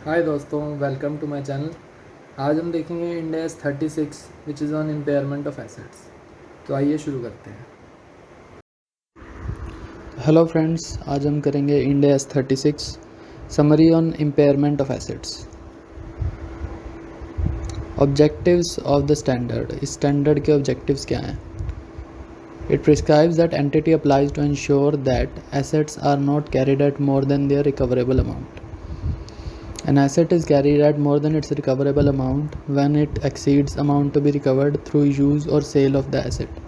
हाय दोस्तों, welcome to my channel. आज हम देखेंगे इंडेस 36 which is on impairment of assets. तो आइए शुरू करते हैं। हेलो फ्रेंड्स, आज हम करेंगे Ind AS 36 summary on impairment of assets. Objectives of the standard. इस स्टैंडर्ड के ऑब्जेक्टिव्स क्या हैं? It prescribes that entity applies to ensure that assets are not carried at more than their recoverable amount. An asset is carried at more than its recoverable amount when it exceeds amount to be recovered through use or sale of the asset.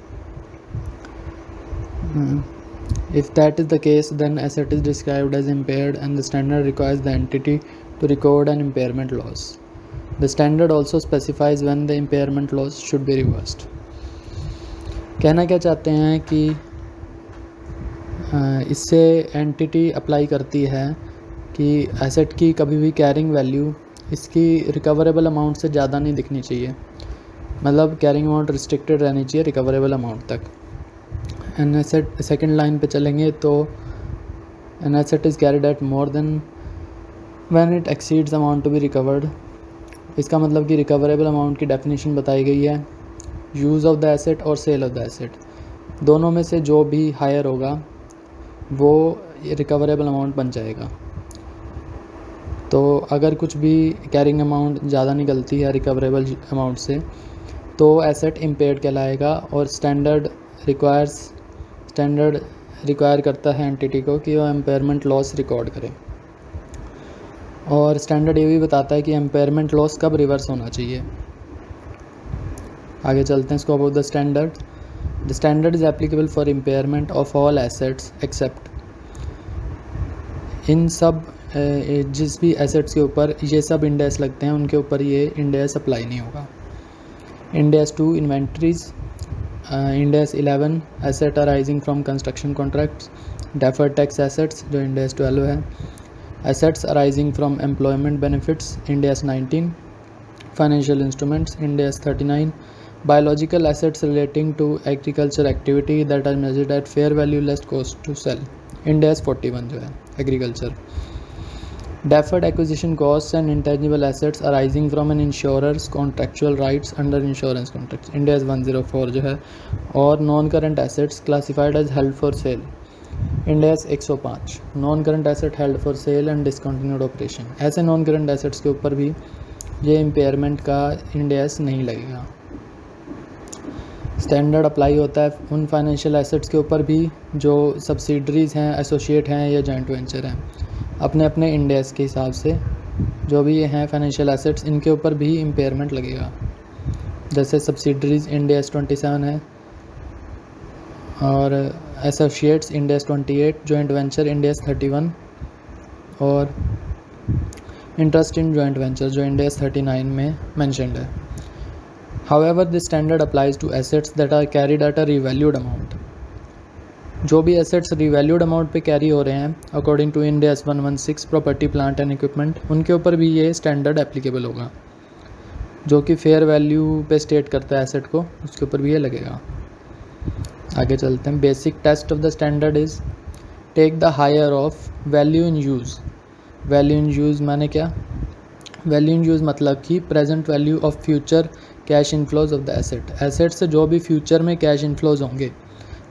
If that is the case, then asset is described as impaired and the standard requires the entity to record an impairment loss. The standard also specifies when the impairment loss should be reversed. कहना क्या चाहते हैं कि इससे entity apply करती है कि asset की कभी भी कैरिंग वैल्यू इसकी रिकवरेबल अमाउंट से ज़्यादा नहीं दिखनी चाहिए, मतलब कैरिंग अमाउंट रिस्ट्रिक्टेड रहनी चाहिए रिकवरेबल अमाउंट तक। एन एसेट सेकेंड लाइन पे चलेंगे तो an asset is carried at more than when it exceeds amount to be recovered. इसका मतलब कि रिकवरेबल अमाउंट की डेफिनेशन बताई गई है, यूज़ ऑफ द एसेट और सेल ऑफ द एसेट, दोनों में से जो भी हायर होगा वो रिकवरेबल अमाउंट बन जाएगा। तो अगर कुछ भी कैरिंग अमाउंट ज़्यादा निकलती है रिकवरेबल अमाउंट से तो एसेट इम्पेयर्ड कहलाएगा और स्टैंडर्ड रिक्वायर करता है एंटिटी को कि वो इम्पेयरमेंट लॉस रिकॉर्ड करे। और स्टैंडर्ड ये भी बताता है कि इम्पेयरमेंट लॉस कब रिवर्स होना चाहिए। आगे चलते हैं। Scope of the standard is applicable for impairment of all assets except. इन सब जिस भी एसेट्स के ऊपर ये सब इंडेस लगते हैं उनके ऊपर ये इंडेस अप्लाई नहीं होगा। Ind AS 2 inventories, Ind AS 11 asset arising from construction contracts, deferred tax assets जो इंडेस 12 है, assets arising from employment benefits Ind AS 19, financial instruments Ind AS 39, biological assets relating to agriculture activity that are measured at fair value less cost to sell Ind AS 41 जो है agriculture, deferred acquisition costs and intangible assets arising from an insurer's contractual rights under insurance contracts Ind AS 104 जो है, और non current assets classified as held for sale Ind AS 105, non current asset held for sale and discontinued operation. ऐसे non current assets के ऊपर भी ये impairment का Ind AS नहीं लगेगा। स्टैंडर्ड अप्लाई होता है उन फाइनेंशियल एसेट्स के ऊपर भी जो सब्सिडरीज़ हैं, एसोसिएट हैं या जॉइंट वेंचर हैं, अपने अपने इंडेस के हिसाब से जो भी ये हैं फाइनेंशियल एसेट्स इनके ऊपर भी इम्पेयरमेंट लगेगा। जैसे सब्सिडरीज़ इंडेस 27 है और एसोसिएट्स इंडेस 28, जॉइंट वेंचर इंडेस 31 और इंटरेस्ट इन जॉइंट वेंचर जो इंडेस 39 में मैंशनड है। However, this standard applies to assets that are carried at a revalued amount. जो भी एसेट्स रिवैल्यूड अमाउंट पे कैरी हो रहे हैं according to Ind AS 116 property plant and equipment, उनके ऊपर भी ये स्टैंडर्ड एप्लीकेबल होगा। जो कि फेयर वैल्यू पे स्टेट करता है एसेट को, उसके ऊपर भी ये लगेगा। आगे चलते हैं। Basic test of the standard is take the higher of value in use. Value in use माने क्या? वैल्यू इन यूज़ मतलब कि present value of future cash inflows of the asset से जो भी फ्यूचर में कैश इनफ्लोज होंगे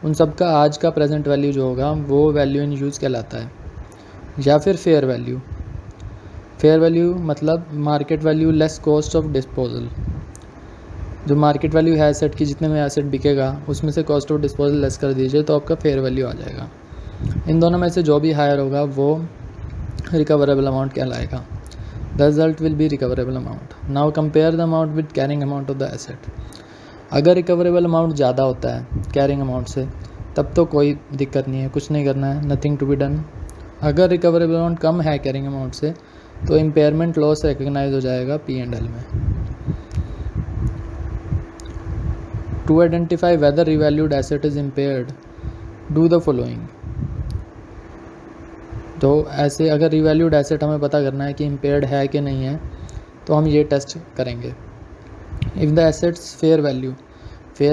उन सब का आज का प्रेजेंट वैल्यू जो होगा वो वैल्यू इन यूज़ कहलाता है। या फिर फेयर वैल्यू मतलब market value less cost of disposal. जो मार्केट वैल्यू है एसेट की, जितने में एसेट बिकेगा उसमें से कॉस्ट ऑफ डिस्पोजल लेस कर दीजिए तो आपका फेयर वैल्यू आ जाएगा। इन दोनों में से जो भी हायर होगा वो रिकवरेबल अमाउंट कहलाएगा। The result will be recoverable amount. Now compare the amount with carrying amount of the asset. अगर रिकवरेबल अमाउंट ज़्यादा होता है कैरिंग अमाउंट से तब तो कोई दिक्कत नहीं है, कुछ नहीं करना है, नथिंग टू बी डन। अगर रिकवरेबल अमाउंट कम है कैरिंग अमाउंट से तो इम्पेयरमेंट लॉस रिकग्नाइज हो जाएगा P&L में। To identify whether revalued asset is impaired do the following. तो ऐसे अगर रिवैल्यूड एसेट हमें पता करना है कि इम्पेयर्ड है कि नहीं है तो हम ये टेस्ट करेंगे। If the asset's fair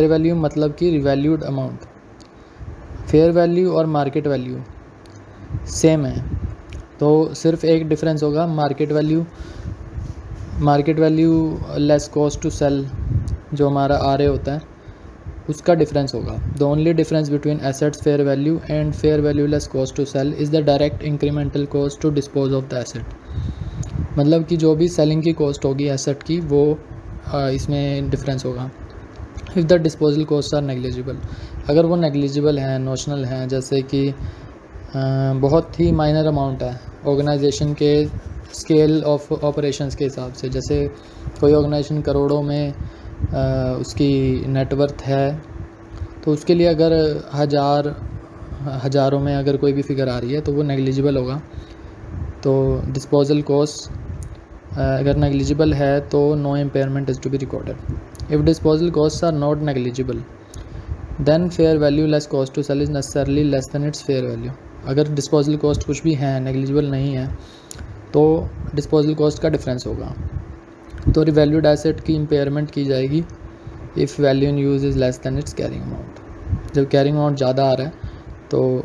value मतलब कि रिवैल्यूड अमाउंट, फेयर वैल्यू और मार्केट वैल्यू सेम है तो सिर्फ एक डिफरेंस होगा, market value less cost to sell जो हमारा RA होता है उसका डिफरेंस होगा। The only difference between asset's fair value and fair value less cost to sell is the direct incremental cost to dispose of the asset. मतलब कि जो भी सेलिंग की कॉस्ट होगी एसेट की वो इसमें डिफरेंस होगा। If the disposal cost are negligible, अगर वो नेग्लिजिबल हैं, नोशनल हैं, जैसे कि बहुत ही माइनर अमाउंट है ऑर्गेनाइजेशन के स्केल ऑफ ऑपरेशंस के हिसाब से, जैसे कोई ऑर्गेनाइजेशन करोड़ों में उसकी नेटवर्थ है, तो उसके लिए अगर हज़ारों में अगर कोई भी फिगर आ रही है तो वो नेग्लिजिबल होगा। तो डिस्पोजल कॉस्ट अगर नेग्लिजिबल है तो no impairment is to be recorded. If disposal cost are not negligible then fair value less cost to sell is necessarily less than its fair value. अगर डिस्पोजल कॉस्ट कुछ भी है, negligible नहीं है, तो डिस्पोजल कॉस्ट का difference होगा। तो रिवैल्यूड एसेट की इम्पेयरमेंट की जाएगी if value in use is less than its carrying amount. जब कैरिंग अमाउंट ज़्यादा आ रहा है तो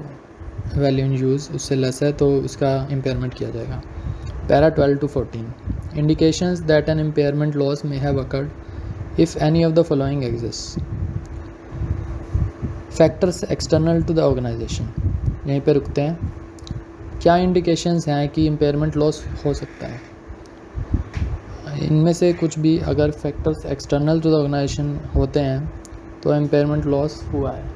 वैल्यू इन यूज़ उससे लेस है तो उसका इम्पेयरमेंट किया जाएगा। Para 12 to 14 indications that an impairment loss may have occurred if any of the following exist. Factors external to the organisation, यहीं पे रुकते हैं। क्या इंडिकेशंस हैं कि इम्पेयरमेंट लॉस हो सकता है? इनमें से कुछ भी अगर factors external to the organisation होते हैं तो इम्पेयरमेंट लॉस हुआ है।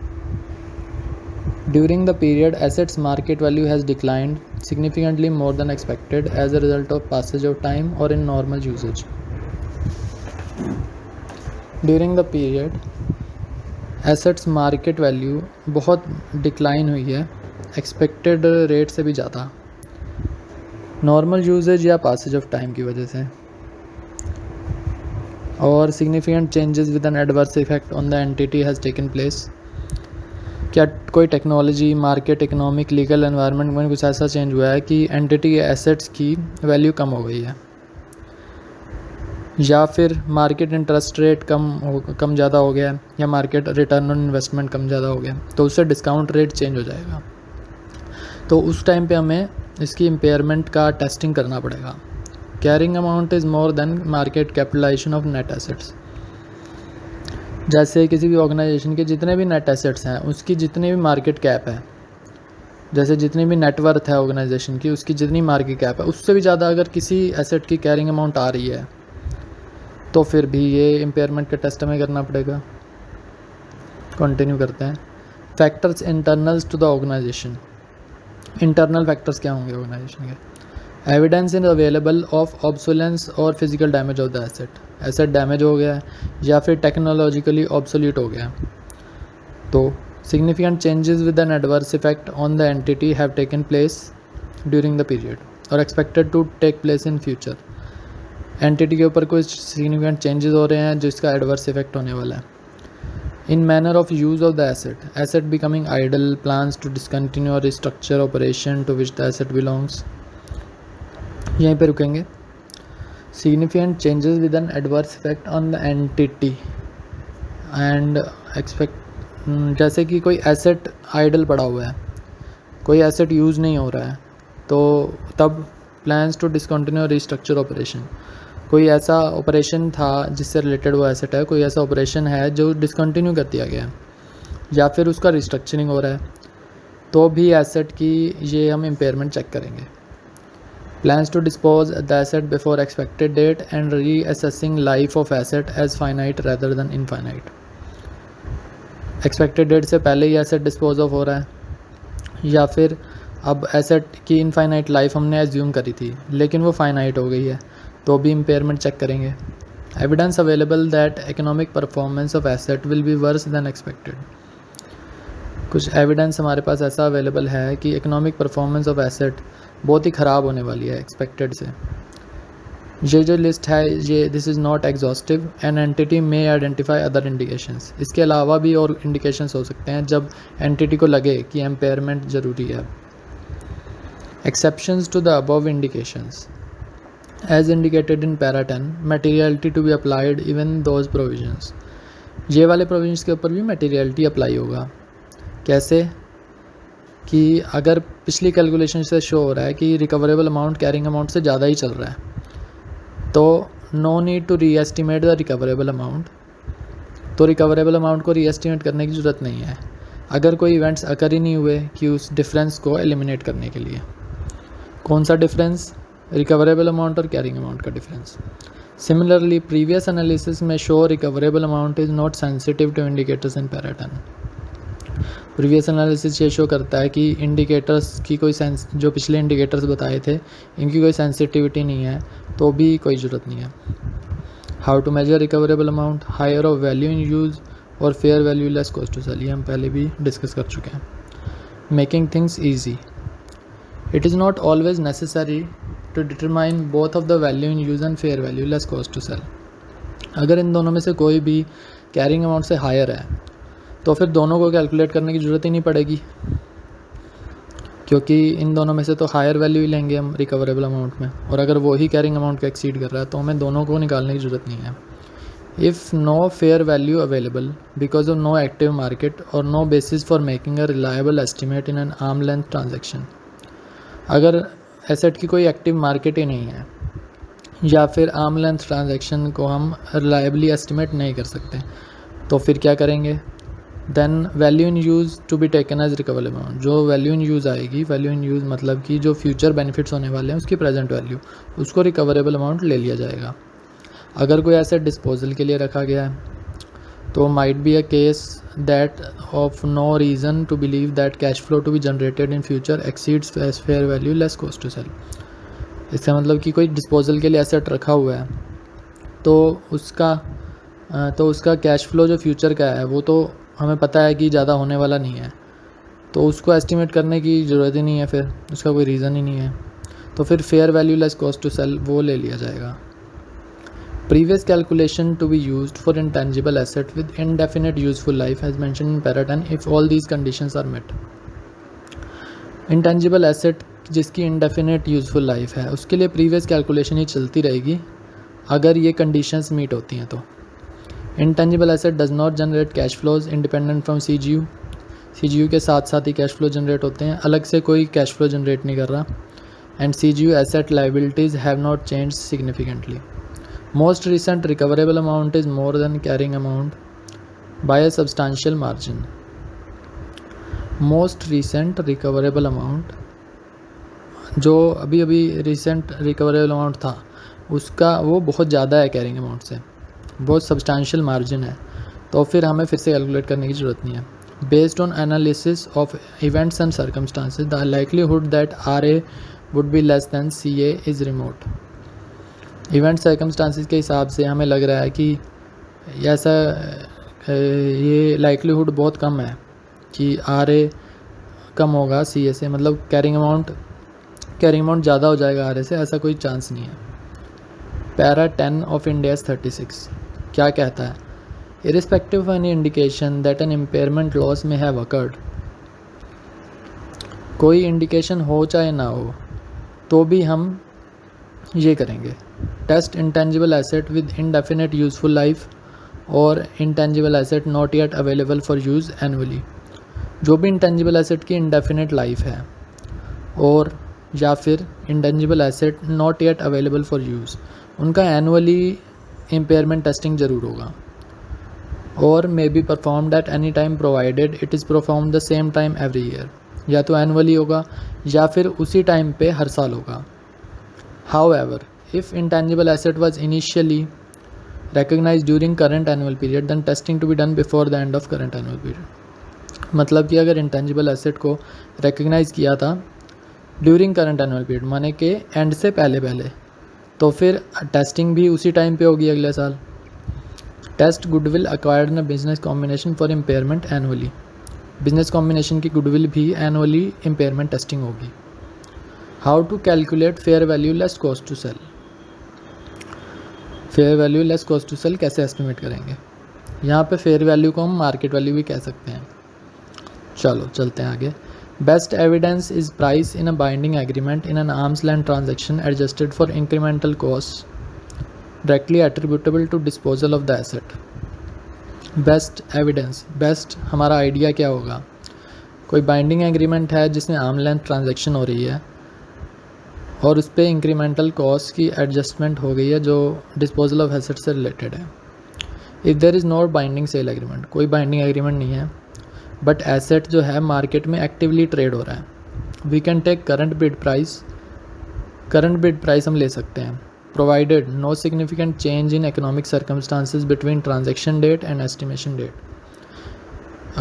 During the period asset's market value has declined significantly more than expected as a result of passage of time or in normal usage. During the period assets market value बहुत decline हुई है expected rate से भी ज़्यादा, normal usages या Passage of time की वजह से, और significant changes with an adverse effect on the entity has taken place. क्या कोई technology, market, economic, legal environment में कुछ ऐसा चेंज हुआ है कि एंटिटी के एसेट्स की वैल्यू कम हो गई है, या फिर मार्केट इंटरेस्ट रेट कम ज़्यादा हो गया है, या मार्केट रिटर्न ऑन इन्वेस्टमेंट कम ज़्यादा हो गया, तो उससे डिस्काउंट रेट चेंज हो जाएगा। तो उस टाइम पे हमें इसकी इम्पेयरमेंट का टेस्टिंग करना पड़ेगा। Carrying amount is more than market capitalisation of net assets. जैसे किसी भी ऑर्गेनाइजेशन के जितने भी नेट एसेट्स हैं उसकी जितनी भी मार्केट कैप है, जैसे जितनी भी नेटवर्थ है ऑर्गेनाइजेशन की उसकी जितनी मार्केट कैप है उससे भी ज़्यादा अगर किसी एसेट की कैरिंग अमाउंट आ रही है तो फिर भी ये इम्पेयरमेंट का टेस्ट हमें करना पड़ेगा। कंटिन्यू करते हैं। Factors internals to the organisation. Internal factors क्या होंगे ऑर्गेनाइजेशन के? Evidence is available of obsolescence और physical damage of the asset, asset damage हो गया है या फिर टेक्नोलॉजिकली ऑब्सोल्यूट हो गया। तो significant changes with an adverse effect on the entity have taken place during the period और expected to take place in future. Entity के ऊपर कुछ सिग्निफिकेंट चेंजेस हो रहे हैं जिसका एडवर्स इफेक्ट होने वाला है। In manner of use of the asset, asset becoming idle, plans to discontinue और restructure operation to which the asset belongs. यहीं पे रुकेंगे। Significant changes with an adverse effect on the entity and expect, जैसे कि कोई asset idol पड़ा हुआ है, कोई एसेट यूज़ नहीं हो रहा है, तो तब plans to discontinue restructure operation, कोई ऐसा ऑपरेशन था जिससे रिलेटेड वो एसेट है, कोई ऐसा ऑपरेशन है जो डिसकंटिन्यू कर दिया गया है या फिर उसका रिस्ट्रक्चरिंग हो रहा है, तो भी एसेट की ये हम इम्पेयरमेंट चेक करेंगे। Plans to dispose the asset before expected date and reassessing life of asset as finite rather than infinite. Expected date से पहले ही asset dispose of हो रहा है या फिर अब asset की infinite life हमने assume करी थी लेकिन वो finite हो गई है, तो भी impairment check करेंगे। Evidence available that economic performance of asset will be worse than expected. कुछ एविडेंस हमारे पास ऐसा अवेलेबल है कि इकोनॉमिक परफॉर्मेंस ऑफ एसेट बहुत ही ख़राब होने वाली है एक्सपेक्टेड से। ये जो लिस्ट है ये this is not exhaustive, an entity में आइडेंटिफाई अदर इंडिकेशंस। इसके अलावा भी और इंडिकेशंस हो सकते हैं जब एंटिटी को लगे कि एम्पेयरमेंट ज़रूरी है। Exceptions to the above indications as indicated in para 10, materiality to be applied even those provisions. ये वाले प्रोविजंस के ऊपर भी मटेरियलिटी अप्लाई होगा। कैसे? कि अगर पिछली कैलकुलेशन से शो हो रहा है कि रिकवरेबल अमाउंट कैरिंग अमाउंट से ज़्यादा ही चल रहा है, तो no need to re estimate the recoverable amount, तो रिकवरेबल अमाउंट को री एस्टिमेट करने की ज़रूरत नहीं है अगर कोई इवेंट्स अकर ही नहीं हुए कि उस डिफरेंस को एलिमिनेट करने के लिए। कौन सा डिफरेंस? रिकवरेबल अमाउंट और कैरिंग अमाउंट का डिफरेंस। सिमिलरली प्रीवियस एनालिसिस में show recoverable amount is not sensitive to indicators in para 10। Previous analysis ये शो करता है कि इंडिकेटर्स की कोई सेंस, जो पिछले इंडिकेटर्स बताए थे इनकी कोई सेंसिटिविटी नहीं है, तो भी कोई ज़रूरत नहीं है। How to measure recoverable amount? Higher of value in use और fair value less cost to sell, ये हम पहले भी डिस्कस कर चुके हैं। Making things easy, it is not always necessary to determine both of the value in use and fair value less cost to sell. अगर इन दोनों में से कोई भी कैरिंग अमाउंट से हायर है तो फिर दोनों को कैलकुलेट करने की ज़रूरत ही नहीं पड़ेगी, क्योंकि इन दोनों में से तो हायर वैल्यू ही लेंगे हम रिकवरेबल अमाउंट में, और अगर वो ही कैरिंग अमाउंट को एक्सीड कर रहा है तो हमें दोनों को निकालने की ज़रूरत नहीं है। If no fair value available because of no active market और no basis for making a reliable estimate in an arm length transaction, अगर एसेट की कोई एक्टिव मार्केट ही नहीं है या फिर आर्म लेंथ ट्रांजेक्शन को हम रिलायबली एस्टिमेट नहीं कर सकते, तो फिर क्या करेंगे? Then value in use to be taken as recoverable amount, जो वैल्यू इन यूज़ आएगी, वैल्यू इन यूज़ मतलब कि जो फ्यूचर बेनिफिट्स होने वाले हैं उसकी प्रेजेंट वैल्यू, उसको रिकवरेबल अमाउंट ले लिया जाएगा। अगर कोई एसेट डिस्पोजल के लिए रखा गया है तो might be a case that of no reason to believe that cash flow to be generated in future exceeds fair value less cost to sell. इसका मतलब कि कोई डिस्पोजल के लिए एसेट रखा हुआ है तो उसका कैश फ्लो जो फ्यूचर का है वो तो हमें पता है कि ज़्यादा होने वाला नहीं है, तो उसको एस्टिमेट करने की ज़रूरत ही नहीं है, फिर उसका कोई रीज़न ही नहीं है, तो फिर fair value less cost to sell वो ले लिया जाएगा। Previous calculation to be used for intangible asset with indefinite useful life has mentioned in para 10 if all these conditions are met. Intangible asset जिसकी indefinite useful life है उसके लिए previous calculation ही चलती रहेगी अगर ये कंडीशंस मीट होती हैं तो। Intangible asset does not generate cash flows independent from CGU के साथ साथ ही कैश फ्लो जनरेट होते हैं, अलग से कोई कैश फ्लो जनरेट नहीं कर रहा। And CGU asset liabilities have not change significantly. Most recent recoverable amount is more then carrying amount by a substantial margin. Most recent recoverable amount, जो अभी रिसेंट रिकवरेबल अमाउंट था उसका वो बहुत ज़्यादा है कैरिंग अमाउंट से, बहुत सब्सटेंशियल मार्जिन है, तो फिर हमें फिर से कैलकुलेट करने की ज़रूरत नहीं है। Based on analysis of events and circumstances the likelihood that RA would be less than CA is remote. Event circumstances के हिसाब से हमें लग रहा है कि ये लाइकलीहुड बहुत कम है कि RA कम होगा CA से, मतलब कैरिंग अमाउंट ज़्यादा हो जाएगा RA से, ऐसा कोई चांस नहीं है। पैरा 10 ऑफ इंड AS 36 क्या कहता है? Irrespective of any indication that an impairment loss may have occurred, कोई इंडिकेशन हो चाहे ना हो तो भी हम ये करेंगे, test intangible asset with indefinite useful life और intangible asset not yet available for use annually. जो भी इंटेंजिबल एसेट की इनडेफिनेट लाइफ है और या फिर intangible asset not yet available for use, उनका एनुअली इम्पेयरमेंट टेस्टिंग ज़रूर होगा और may be performed at any time provided it is perform the same time every year, या तो एनुअली होगा या फिर उसी टाइम पे हर साल होगा। However, if intangible asset was initially recognized during current annual period, then testing to be done before the end of current annual period। मतलब कि अगर इंटेंजिबल एसेट को रिकग्नाइज किया था ड्यूरिंग करंट एनुअल पीरियड, माने कि एंड से पहले, तो फिर टेस्टिंग भी उसी टाइम पे होगी अगले साल। Test goodwill acquired in business combination for impairment annually, business combination की गुडविल भी एनुअली इम्पेयरमेंट टेस्टिंग होगी। How to calculate fair value less cost to sell, fair value less cost to sell कैसे estimate करेंगे? यहाँ पे fair value को हम market value भी कह सकते हैं। चलो चलते हैं आगे। Best evidence is price in a binding agreement in an arm's length transaction adjusted for incremental cost directly attributable to disposal of the asset. Best evidence, best हमारा आइडिया क्या होगा? कोई बाइंडिंग एग्रीमेंट है जिसमें आर्म लेंथ ट्रांजैक्शन हो रही है और उस पर इंक्रीमेंटल कॉस्ट की एडजस्टमेंट हो गई है जो डिस्पोजल ऑफ एसेट से रिलेटेड है। If there is not binding sale agreement, कोई बाइंडिंग एग्रीमेंट नहीं है बट एसेट जो है मार्केट में एक्टिवली ट्रेड हो रहा है, we can take current bid price हम ले सकते हैं, provided no significant change in economic circumstances between transaction date and estimation date.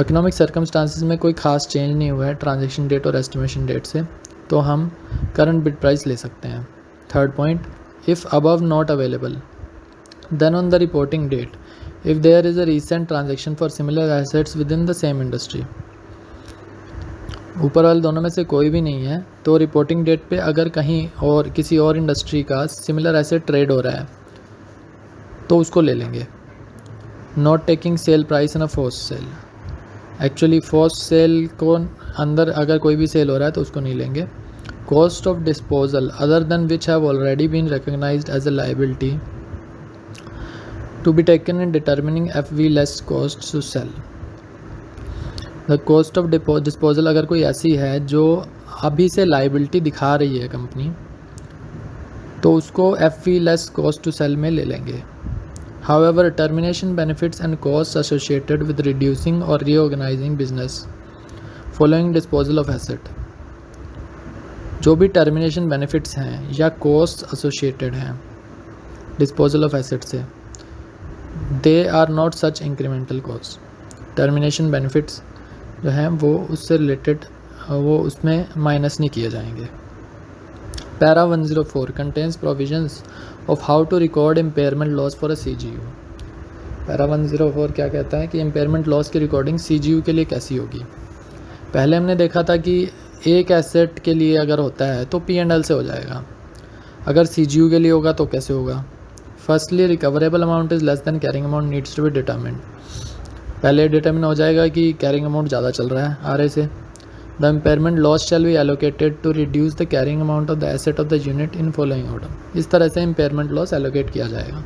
Economic circumstances में कोई खास चेंज नहीं हुआ है ट्रांजैक्शन डेट और एस्टिमेशन डेट से, तो हम करंट बिड प्राइस ले सकते हैं। Third point, if above not available then on the reporting date if there is a recent transaction for similar assets with in the same industry. ऊपर वाले दोनों में से कोई भी नहीं है तो रिपोर्टिंग डेट पे अगर कहीं और किसी और इंडस्ट्री का सिमिलर एसेट ट्रेड हो रहा है तो उसको ले लेंगे। Not taking sale price in a force sale, actually force sale को अंदर अगर कोई भी सेल हो रहा है तो उसको नहीं लेंगे। Cost of disposal other than which have already been recognised as a liability to be taken in determining FV less cost to sell. The cost of disposal अगर कोई ऐसी है जो अभी से लायबिलिटी दिखा रही है कंपनी तो उसको FV less cost to sell में ले लेंगे। However, termination benefits and costs associated with reducing or reorganizing business following disposal of asset, जो भी टर्मिनेशन बेनिफिट्स हैं या कॉस्ट एसोसिएटेड हैं डिस्पोजल ऑफ एसेट से, they are not such incremental cost. Termination benefits जो हैं वो उससे रिलेटेड वो उसमें माइनस नहीं किए जाएंगे। Para 104 contains provisions of how to record impairment loss for a CGU। Para 104 क्या कहता है कि impairment loss की रिकॉर्डिंग CGU के लिए कैसी होगी। पहले हमने देखा था कि एक एसेट के लिए अगर होता है तो P&L से हो जाएगा, अगर CGU के लिए होगा तो कैसे होगा। Firstly recoverable amount is less than carrying amount needs to be determined. पहले डिटरमिन हो जाएगा कि कैरिंग अमाउंट ज़्यादा चल रहा है RA से। The impairment loss shall be allocated to reduce the carrying amount of the asset of the unit in following order। इस तरह से impairment loss allocate किया जाएगा।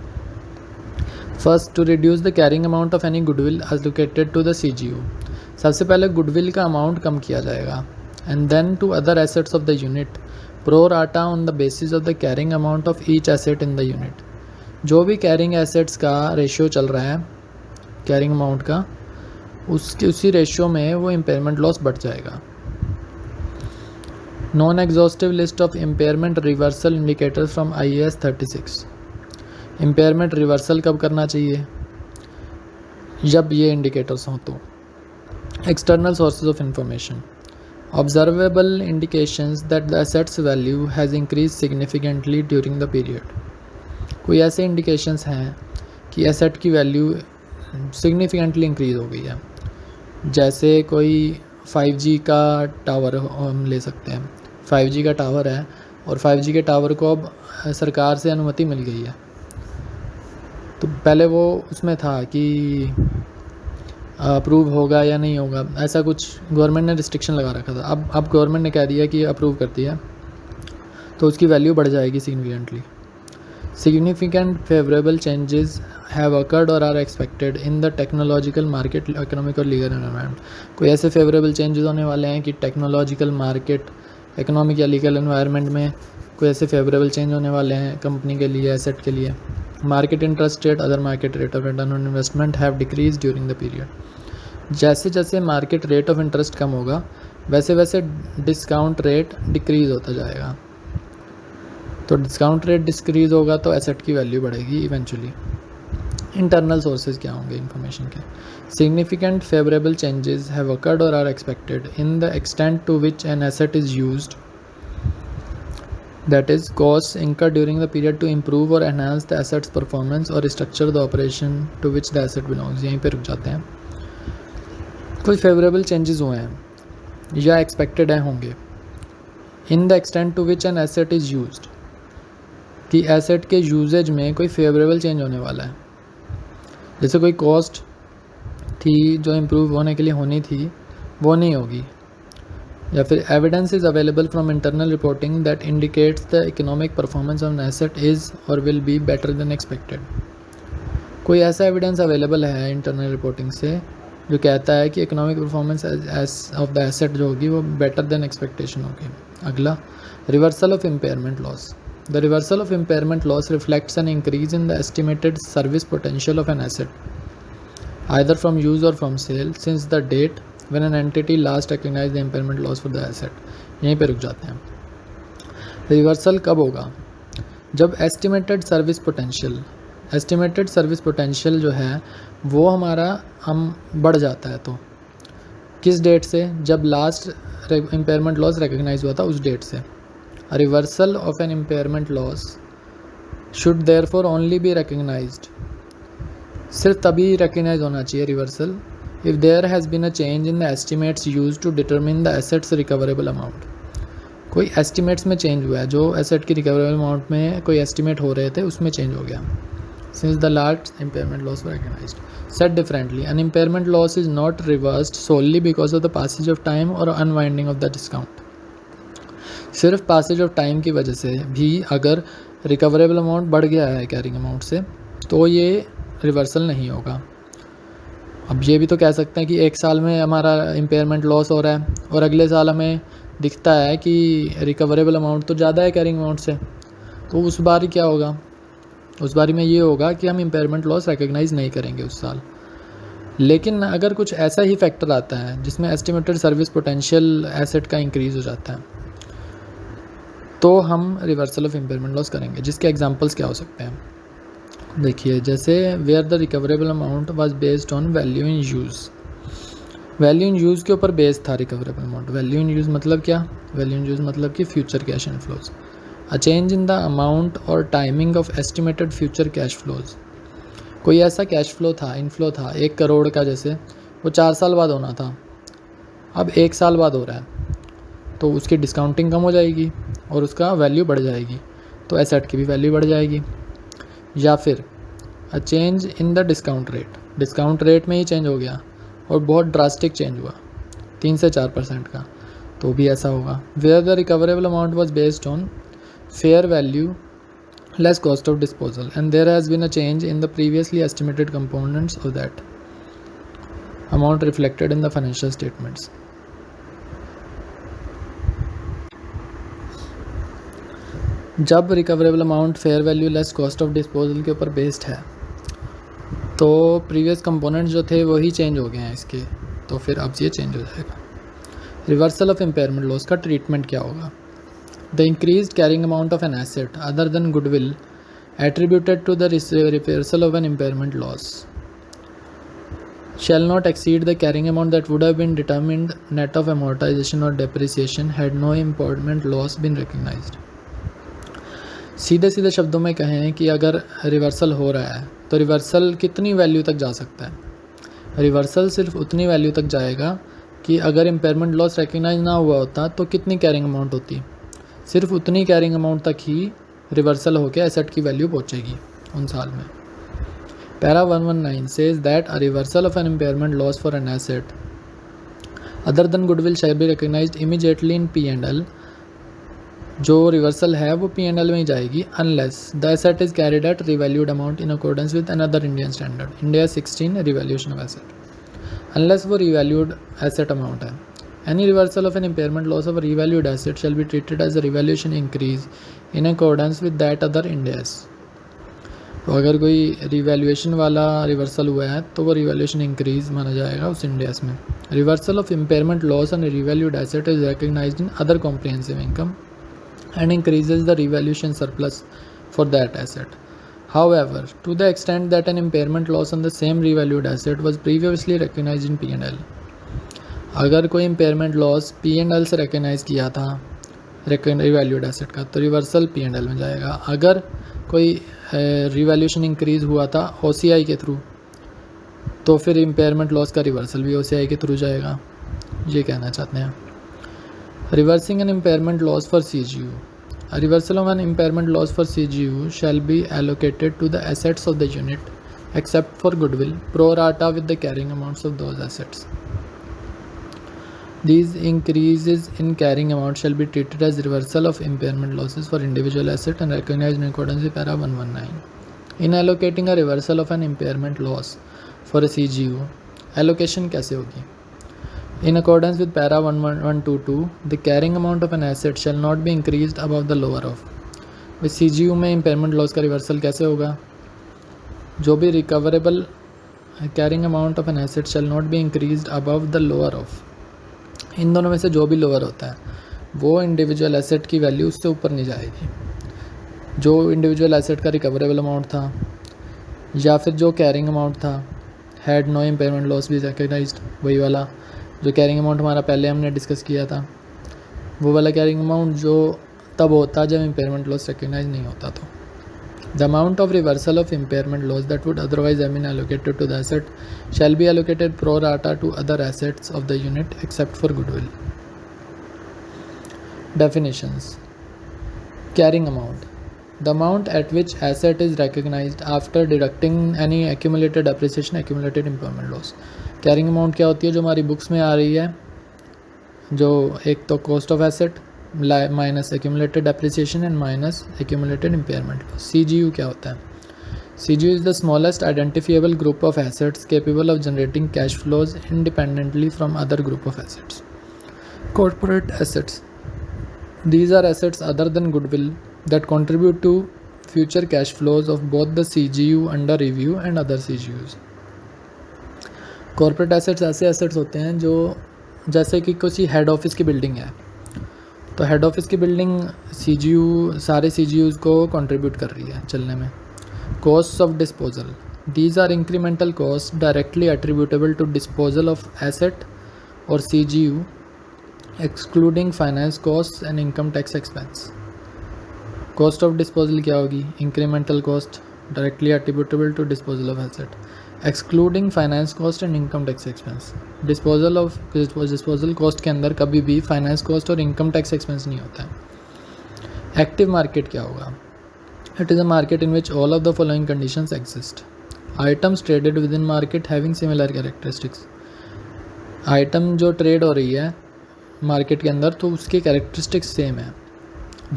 First, to reduce the carrying amount of any goodwill allocated to the CGU। सबसे पहले goodwill का amount कम किया जाएगा। And then to other assets of the unit pro rata on the basis of the carrying amount of each asset in the unit। जो भी carrying assets का ratio चल रहा है carrying amount का, उसी रेशियो में वो impairment loss बढ़ जाएगा। Non exhaustive list of impairment reversal indicators from IAS 36। Impairment reversal कब करना चाहिए, जब ये इंडिकेटर्स हों तो। External sources of information, observable indications that the assets value has increase significantly during the period. कोई ऐसे इंडिकेशंस हैं कि एसेट की वैल्यू सिग्निफिकेंटली इंक्रीज हो गई है, जैसे कोई 5G का टावर हम ले सकते हैं। 5G का टावर है और 5G के टावर को अब सरकार से अनुमति मिल गई है, तो पहले वो उसमें था कि अप्रूव होगा या नहीं होगा, ऐसा कुछ गवर्नमेंट ने रिस्ट्रिक्शन लगा रखा था। अब गवर्नमेंट ने कह दिया कि अप्रूव कर दिया तो उसकी वैल्यू बढ़ जाएगी significantly. Significant favourable changes have occurred or are expected in the technological market, economic और legal environment। कोई ऐसे फेवरेबल चेंजेस होने वाले हैं कि टेक्नोलॉजिकल मार्केट, इकोनॉमिक या लीगल एनवायरनमेंट में कोई ऐसे फेवरेबल चेंज होने वाले हैं कंपनी के लिए, एसेट के लिए। Market interest rate other market rate of return on investment have decrease during the period. जैसे जैसे मार्केट रेट ऑफ इंटरेस्ट कम होगा वैसे वैसे डिस्काउंट रेट डिक्रीज़ होता जाएगा, तो डिस्काउंट रेट डिक्रीज़ होगा तो एसेट की वैल्यू बढ़ेगी इवेंचुअली। इंटरनल सोर्सेज क्या होंगे इंफॉर्मेशन के, significant favourable changes have occurred और are expected in the extent to which an asset is used, that is cost incur during the period to improve और enhance the asset's performance और structure the operation to which the asset belongs. यहीं पे रुक जाते हैं। कुछ favourable changes हुए हैं या एक्सपेक्टेड हैं होंगे in the extent to which an asset is used, कि एसेट के यूजेज में कोई फेवरेबल चेंज होने वाला है। जैसे कोई कॉस्ट थी जो इम्प्रूव होने के लिए होनी थी वो नहीं होगी, या फिर evidence is available from internal reporting that indicates the economic performance of an asset is और will be better than expected. कोई ऐसा एविडेंस अवेलेबल है इंटरनल रिपोर्टिंग से जो कहता है कि economic performance of the asset जो होगी वो बेटर देन एक्सपेक्टेशन होगी। अगला, reversal of impairment loss. The reversal of impairment loss reflects an increase in the estimated service potential of an asset either from use or from sale since the date when an entity last recognized the impairment loss for the asset। यहीं पे रुक जाते हैं। Reversal कब होगा? जब estimated service potential जो है वो हमारा हम बढ़ जाता है। तो किस डेट से? जब लास्ट इम्पेयरमेंट लॉस रिकग्नाइज हुआ था उस डेट से। Reversal of an impairment loss should therefore only be recognised, सिर्फ तभी रिकग्नाइज होना चाहिए reversal if there has been a change in the estimates use to determine the asset's recoverable amount. कोई estimates में चेंज हुआ है, जो एसेट की रिकवरेबल अमाउंट में कोई एस्टिमेट हो रहे थे उसमें चेंज हो गया। Since the last impairment loss were recognised. Set differently, an impairment loss is not reversed solely because of the passage of time और अनवाइंडिंग ऑफ द डिस्काउंट। सिर्फ पासेज ऑफ टाइम की वजह से भी अगर रिकवरेबल अमाउंट बढ़ गया है कैरिंग अमाउंट से तो ये रिवर्सल नहीं होगा। अब ये भी तो कह सकते हैं कि एक साल में हमारा इम्पेयरमेंट लॉस हो रहा है और अगले साल हमें दिखता है कि रिकवरेबल अमाउंट तो ज़्यादा है कैरिंग अमाउंट से, तो उस बार क्या होगा? उस बारी में ये होगा कि हम इम्पेयरमेंट लॉस रिकग्नाइज़ नहीं करेंगे उस साल। लेकिन अगर कुछ ऐसा ही फैक्टर आता है जिसमें एस्टिमेटेड सर्विस पोटेंशियल एसेट का इंक्रीज़ हो जाता है तो हम रिवर्सल ऑफ इम्पेयरमेंट लॉस करेंगे। जिसके एग्जांपल्स क्या हो सकते हैं? देखिए, जैसे where the recoverable amount was based on value in use. Value in use के ऊपर बेस्ड था recoverable amount. Value in use मतलब क्या? वैल्यू इन यूज़ मतलब कि future cash inflows. A change in the amount और timing of estimated future cash flows. कोई ऐसा कैश फ्लो था, इनफ्लो था 1 करोड़ का, जैसे वो 4 साल बाद होना था, अब 1 साल बाद हो रहा है, तो उसकी डिस्काउंटिंग कम हो जाएगी और उसका वैल्यू बढ़ जाएगी, तो एसेट की भी वैल्यू बढ़ जाएगी। या फिर अ change in the discount rate में ही चेंज हो गया और बहुत ड्रास्टिक चेंज हुआ 3 से 4% का, तो भी ऐसा होगा। Where the recoverable amount was based on fair value less cost of disposal and there has been a change in the previously estimated components of that amount reflected in the financial statements. जब recoverable amount fair value less cost of disposal के ऊपर based है तो previous components जो थे वही change हो गए हैं इसके, तो फिर अब ये चेंज हो जाएगा। रिवर्सल ऑफ इम्पेयरमेंट लॉस का ट्रीटमेंट क्या होगा? The increased carrying amount of an asset other than goodwill attributed to the reversal of an impairment loss shall not exceed the carrying amount that would have been determined net of amortization or depreciation had no impairment loss been recognized। सीधे सीधे शब्दों में कहें कि अगर reversal हो रहा है तो रिवर्सल कितनी वैल्यू तक जा सकता है? रिवर्सल सिर्फ उतनी वैल्यू तक जाएगा कि अगर इम्पेयरमेंट लॉस रिकग्नाइज ना हुआ होता तो कितनी कैरिंग अमाउंट होती, सिर्फ उतनी कैरिंग अमाउंट तक ही रिवर्सल होकर एसेट की वैल्यू पहुंचेगी उन साल में। Para 119 says that a reversal of an impairment loss for an asset other than goodwill shall be recognized immediately in P&L। जो रिवर्सल है वो P&L में ही जाएगी unless the asset is carried at revalued amount in accordance with another Indian standard India 16 revaluation of asset। unless वो revalued asset amount है। Any reversal of an impairment loss of a revalued asset shall be treated as a revaluation increase in accordance with that other Ind AS। तो अगर कोई revaluation वाला reversal हुआ है तो वो रिवैल्यूएशन इंक्रीज माना जाएगा उस इंडेक्स में। Reversal of impairment loss on revalued asset is recognised in other comprehensive income and increases the revaluation surplus for that asset. However, to the extent that an impairment loss on the same revalued asset was previously recognised in P&L। अगर कोई impairment loss P&L से recognise किया था revalued asset का तो reversal P&L में जाएगा। अगर कोई रिवैल्यूएशन इंक्रीज़ हुआ था OCI के थ्रू तो फिर इम्पेयरमेंट लॉस का रिवर्सल भी OCI के थ्रू जाएगा, ये कहना चाहते हैं। Reversing an impairment loss for CGU। A reversal of an impairment loss for CGU shall be allocated to the assets of the unit except for goodwill pro rata with the carrying amounts of those assets। These increases in carrying amount shall be treated as reversal of impairment losses for individual asset and recognized in accordance with para 119। In allocating a reversal of an impairment loss for a CGU, allocation कैसे होगी? In accordance with para 1122 the carrying amount of an asset shall not be increased above the lower of. भाई CGU में impairment loss का reversal कैसे होगा? जो भी recoverable carrying amount of an asset shall not be increased above the lower of, इन दोनों में से जो भी लोअर होता है वो इंडिविजुअल एसेट की वैल्यू उससे ऊपर नहीं जाएगी। जो इंडिविजुअल एसेट का रिकवरेबल अमाउंट था या फिर जो कैरिंग अमाउंट था, हैड नो इम्पेयरमेंट लॉस भी रिकग्नाइज्ड, वही वाला जो कैरिंग अमाउंट हमारा पहले हमने डिस्कस किया था, वो वाला कैरिंग अमाउंट जो तब होता जब इम्पेयरमेंट लॉस रिकग्नाइज नहीं होता। तो the amount of reversal of impairment loss that would otherwise have been allocated to the asset shall be allocated pro rata to other assets of the unit except for goodwill. Definitions. Carrying amount, the amount at which asset is recognized after deducting any accumulated depreciation, accumulated impairment loss। Carrying amount क्या होती है? जो हमारी books में आ रही है, जो एक तो cost of asset minus accumulated depreciation and minus accumulated impairment loss. CGU क्या होता है? CGU is the smallest identifiable group of assets capable of generating cash flows independently from other group of assets। Corporate assets, these are assets other than goodwill that contribute to future cash flows of both the CGU under review and other CGUs। Corporate assets ऐसे assets होते हैं जो, जैसे कि किसी head office की building है, तो हेड ऑफिस की बिल्डिंग CGU सारे CGUs को कंट्रीब्यूट कर रही है चलने में। Cost of disposal, these are incremental cost directly attributable to disposal of asset और CGU excluding finance cost and income tax expense. Cost of disposal क्या होगी? Incremental cost directly attributable to disposal of asset excluding finance cost and income tax expense. Disposal cost के अंदर कभी भी finance cost और income tax expense नहीं होता है। एक्टिव मार्केट क्या होगा? It is a market in which all of the following conditions exist. Items traded with in market having similar characteristics. Item जो ट्रेड हो रही है मार्केट के अंदर तो उसकी कैरेक्टरिस्टिक्स सेम है।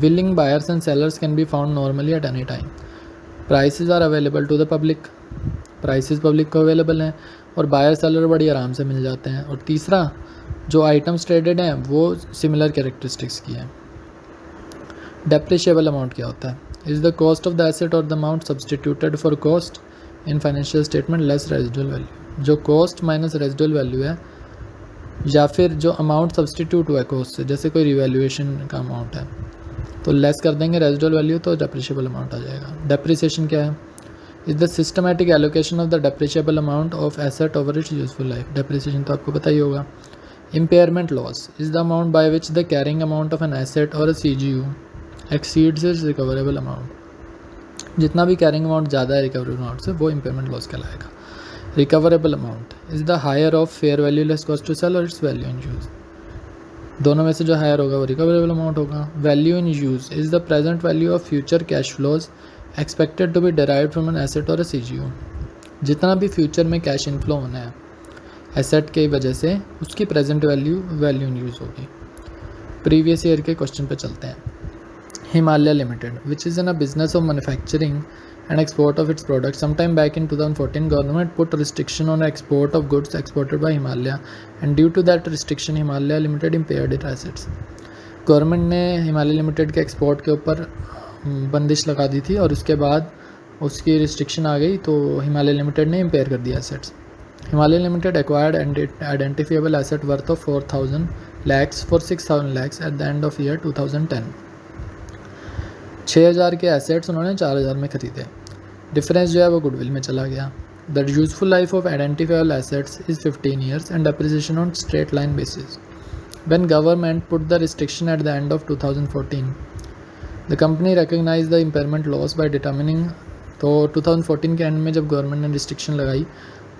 Willing buyers and sellers can be found normally at any time। Prices are available to the public, prices public को अवेलेबल हैं और बायर सेलर बड़ी आराम से मिल जाते हैं। और तीसरा, जो आइटम्स ट्रेडेड हैं वो सिमिलर कैरेक्टरिस्टिक्स की हैं। डेप्रिशिएबल अमाउंट क्या होता है? Is the cost of the asset और the amount substituted for cost in financial statement less residual value. जो कॉस्ट माइनस रेजिडुअल वैल्यू है या फिर जो अमाउंट सब्सटीट्यूट हुआ है कॉस्ट से, जैसे कोई रिवैल्यूएशन का अमाउंट है तो लेस कर देंगे रेजिडुअल वैल्यू तो डेप्रिशिएबल अमाउंट आ जाएगा। डेप्रिसिएशन क्या है? Is the systematic allocation of the depreciable amount of asset over it's useful life. Depreciation तो आपको पता ही होगा। Impairment loss is the amount by which the carrying amount of an asset और a CGU exceeds its recoverable amount. जितना भी carrying amount ज़्यादा है recoverable amount से वो इम्पेयरमेंट लॉस कहलाएगा। Recoverable amount is the higher of fair value less cost to sell और its value in use. दोनों में से जो हायर होगा वो रिकवरेबल अमाउंट होगा। Value in use is the present value of future cash flows expected to be derived from an asset और a CGU। जितना भी फ्यूचर में कैश इनफ्लो होना है एसेट की वजह से उसकी प्रेजेंट वैल्यू इन यूज होगी। प्रीवियस ईयर के क्वेश्चन पे चलते हैं। Himalaya limited which is in a business of manufacturing and export of its products. Sometime back in 2014, government put restriction on export of goods exported by Himalaya, and due to that restriction, Himalaya Limited impaired its assets. Government ने Himalaya limited के export के ऊपर बंदिश लगा दी थी और उसके बाद उसकी रिस्ट्रिक्शन आ गई तो हिमालय लिमिटेड ने इम्पेयर कर दिया assets. Himalaya limited acquired identifiable asset worth of 4,000 lakhs for 6,000 lakhs eight the end of year 2010। 6,000 के एसेट्स उन्होंने 4,000 में ख़रीदे। डिफरेंस जो है वो गुडविल में चला गया। The useful life of identifiable assets is 15 years and depreciation on straight line basis. When government put the restriction at the end of 2014, the company recognize the impairment loss by determining. तो 2014 के and में जब government ने restriction लगाई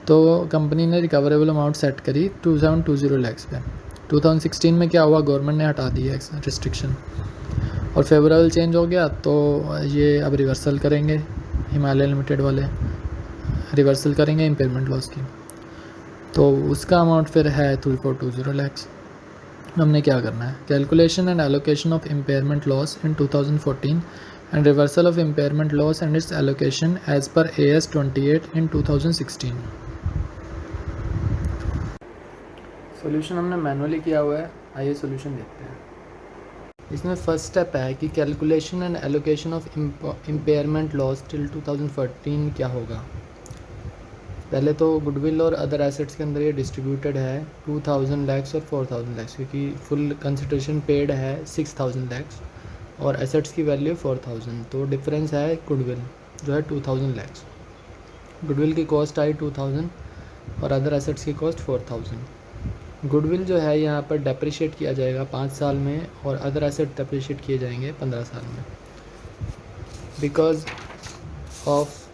तो company ने recoverable amount set करी 2,720 lakhs पे। 2016 में क्या हुआ, गवर्नमेंट ने हटा दी है रिस्ट्रिक्शन और फेवरेबल चेंज हो गया तो ये अब रिवर्सल करेंगे, हिमालय लिमिटेड वाले रिवर्सल करेंगे इम्पेयरमेंट लॉस की। तो उसका अमाउंट फिर है 3,420 lakhs। हमने क्या करना है, calculation and allocation of impairment loss in 2014 and reversal of impairment loss and its allocation as per AS 28 in 2016। Solution हमने मैनुअली किया हुआ है, आइए सॉल्यूशन देखते हैं। इसमें फर्स्ट स्टेप है कि calculation and allocation of impairment loss till 2014 क्या होगा। पहले तो गुडविल और अदर एसेट्स के अंदर ये डिस्ट्रीब्यूटेड है 2000 लैक्स और 4000 लैक्स, क्योंकि फुल कंसिडरेशन पेड है 6000 लैक्स और एसेट्स की वैल्यू 4000, तो डिफरेंस है गुडविल जो है 2000 लैक्स। गुडविल की कॉस्ट आई 2000 और अदर एसेट्स की कॉस्ट 4000। गुडविल जो है यहाँ पर डेप्रिशिएट किया जाएगा 5 साल में और अदर एसेट डेप्रिशिएट किए जाएंगे 15 साल में, बिकॉज ऑफ,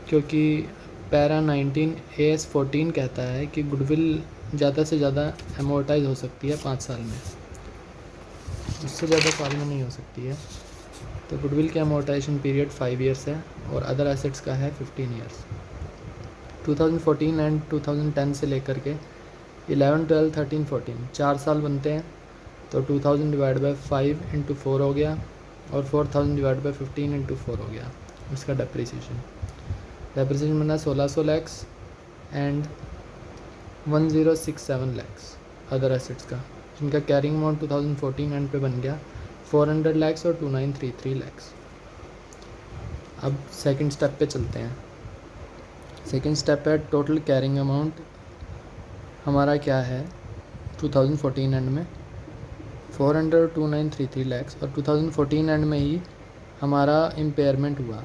क्योंकि पैरा 19 AS 14 कहता है कि गुडविल ज़्यादा से ज़्यादा एमोर्टाइज हो सकती है 5 साल में, उससे ज़्यादा साल में नहीं हो सकती है। तो गुडविल का एमोर्टाइजेशन पीरियड 5 ईयर्स है और अदर एसेट्स का है 15 ईयर्स। 2014 एंड 2010 से लेकर के 11, 12, 13, 14 4 साल बनते हैं, तो 2000 डिवाइड बाई 5 इंटू 4 हो गया और 4000 डिवाइड बाई 15 इंटू 4 हो गया उसका डेप्रिसिएशन बना 1600 lakhs and 1067 lakhs other assets का, जिनका कैरिंग अमाउंट 2014 एंड पे बन गया 400 लैक्स और 2933 लैक्स। अब सेकंड स्टेप पे चलते हैं। सेकंड स्टेप है टोटल कैरिंग अमाउंट हमारा क्या है 2014 एंड में 400 और 2933 लैक्स, और 2014 एंड में ही हमारा इम्पेयरमेंट हुआ।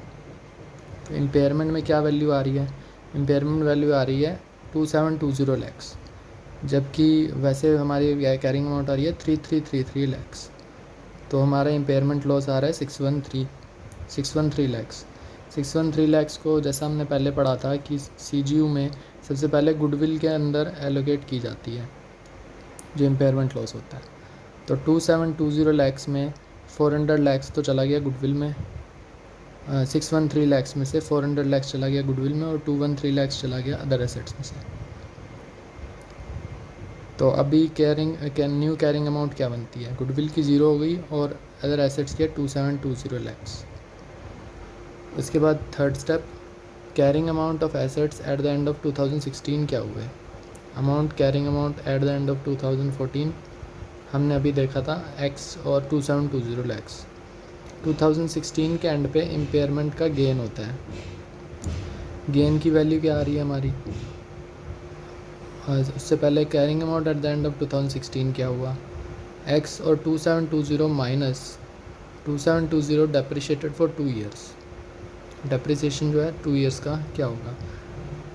तो इम्पेयरमेंट में क्या वैल्यू आ रही है, इम्पेयरमेंट वैल्यू आ रही है 2720 लैक्स, जबकि वैसे हमारी कैरिंग अमाउंट आ रही है 3333 लैक्स। तो हमारा इम्पेयरमेंट लॉस आ रहा है 613 लैक्स। 613 लैक्स को जैसा हमने पहले पढ़ा था कि CGU में सबसे पहले गुडविल के अंदर एलोकेट की जाती है जो इम्पेयरमेंट लॉस होता है। तो 2720 लैक्स में 400 लैक्स तो चला गया गुडविल में, 613 लैक्स में से 400 लैक्स चला गया गुडविल में और 213 लैक्स चला गया अदर एसेट्स में से। तो अभी न्यू कैरिंग अमाउंट क्या बनती है, गुडविल की 0 हो गई और अदर एसेट्स के 2720 लैक्स। उसके बाद third step, carrying amount of assets eight the end of 2016 क्या हुए। Amount carrying amount at the end of 2014 हमने अभी देखा था x और 2720 लैक्स। 2016 के एंड पे इम्पेयरमेंट का गेन होता है। गेन की वैल्यू क्या आ रही है हमारी, उससे पहले carrying amount at the end of 2016 क्या हुआ, x और 2720 minus 2720 depreciated for 2 years. Depreciation जो है 2 ईयर्स का क्या होगा,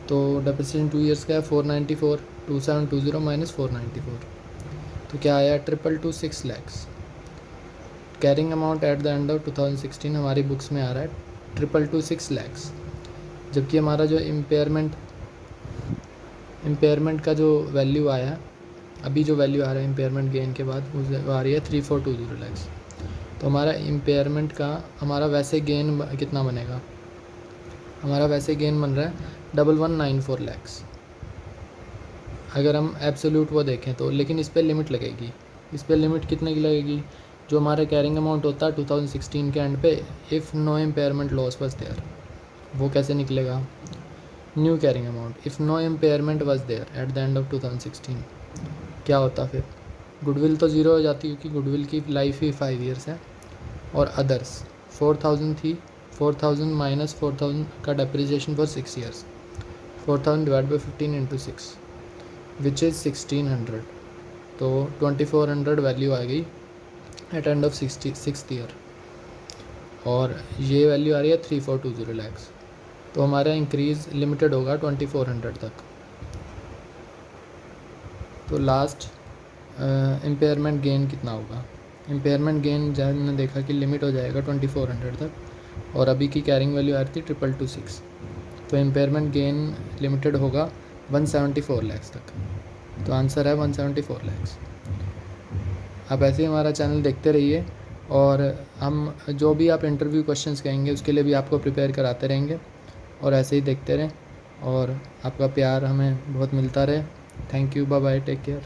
तो डेप्रिसिएशन 2 ईयर्स का है 494, 2720 माइनस 494, तो क्या आया 226 lakhs. Carrying amount at the end of 2016 हमारी बुक्स में आ रहा है 226 लैक्स, जबकि हमारा जो इम्पेयरमेंट का जो वैल्यू आया, अभी जो वैल्यू आ रहा है इम्पेयरमेंट गेन के बाद वो आ रही है 3420 लैक्स। तो हमारा इम्पेयरमेंट का हमारा वैसे गेन कितना बनेगा, हमारा वैसे गेन बन रहा है 1194 लैक्स अगर हम एब्सोल्यूट वो देखें तो, लेकिन इस पर लिमिट लगेगी। इस पर लिमिट कितने की लगेगी, जो हमारा कैरिंग अमाउंट होता है 2016 के एंड पे, if no impairment loss was there, वो कैसे निकलेगा, new carrying amount if no impairment was there at the end of 2016 क्या होता फिर, गुडविल तो 0 हो जाती क्योंकि गुडविल की लाइफ ही 5 ईयर्स है, और अदर्स 4000 थी, 4000 माइनस 4000 का depreciation for 6 years, 4000 divide by 15 into 6 which is 1600, तो 2400 वैल्यू आ गई eight end of 6th year, और ये वैल्यू आ रही है 3420 लैक्स। तो हमारा इंक्रीज़ लिमिटेड होगा 2400 तक। तो लास्ट इम्पेयरमेंट गेन कितना होगा, इम्पेयरमेंट गेन जब हमने देखा कि लिमिट हो जाएगा 2400 तक, और अभी की कैरिंग वैल्यू आ रही थी 2226, तो इम्पेयरमेंट गेन लिमिटेड होगा 174 लैक्स तक। तो आंसर है 174 लैक्स। आप ऐसे ही हमारा चैनल देखते रहिए, और हम जो भी आप इंटरव्यू क्वेश्चंस कहेंगे उसके लिए भी आपको प्रिपेयर कराते रहेंगे, और ऐसे ही देखते रहें, और आपका प्यार हमें बहुत मिलता रहे। Thank you, bye bye, take care.